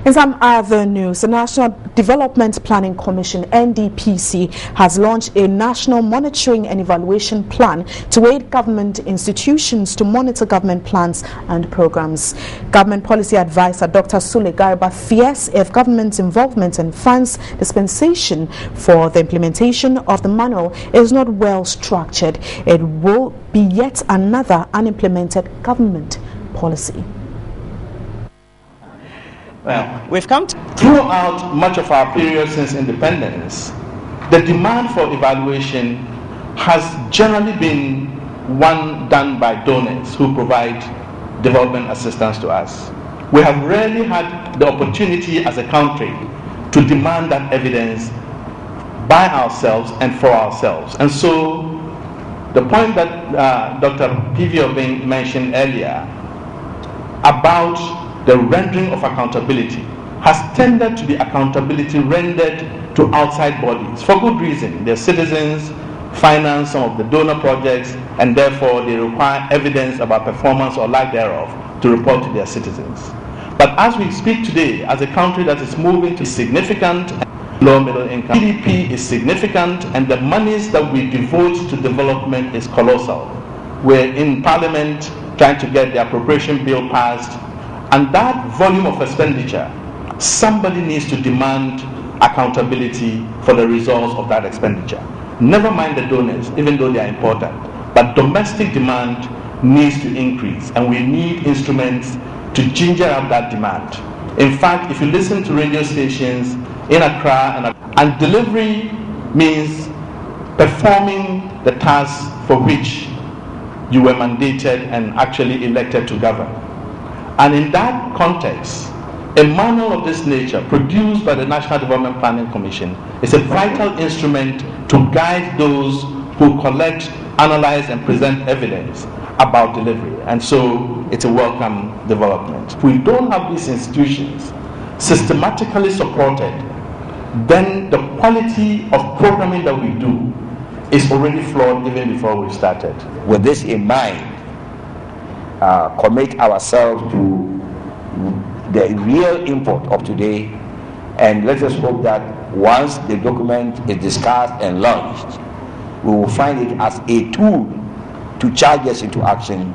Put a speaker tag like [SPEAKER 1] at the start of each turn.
[SPEAKER 1] In some other news, the National Development Planning Commission, NDPC, has launched a national monitoring and evaluation plan to aid government institutions to monitor government plans and programs. Government Policy Advisor Dr. Sule Garba fears if government's involvement and funds dispensation for the implementation of the manual is not well structured, it will be yet another unimplemented government policy.
[SPEAKER 2] Well, we've come throughout much of our period since independence, the demand for evaluation has generally been one done by donors who provide development assistance to us. We have rarely had the opportunity as a country to demand that evidence by ourselves and for ourselves. And so the point that Dr. P.V. Obeng mentioned earlier about the rendering of accountability has tended to be accountability rendered to outside bodies for good reason. Their citizens finance some of the donor projects, and therefore they require evidence about performance or lack thereof to report to their citizens. But as we speak today, as a country that is moving to significant low middle income, GDP is significant, and the monies that we devote to development is colossal. We're in Parliament trying to get the appropriation bill passed, and that volume of expenditure, somebody needs to demand accountability for the results of that expenditure. Never mind the donors, even though they are important. But domestic demand needs to increase, and we need instruments to ginger up that demand. In fact, if you listen to radio stations in Accra, and delivery means performing the task for which you were mandated and actually elected to govern. And in that context, a manual of this nature produced by the National Development Planning Commission is a vital instrument to guide those who collect, analyze, and present evidence about delivery. And so it's a welcome development. If we don't have these institutions systematically supported, then the quality of programming that we do is already flawed even before we started.
[SPEAKER 3] With this in mind, commit ourselves to the real import of today, and let us hope that once the document is discussed and launched, we will find it as a tool to charge us into action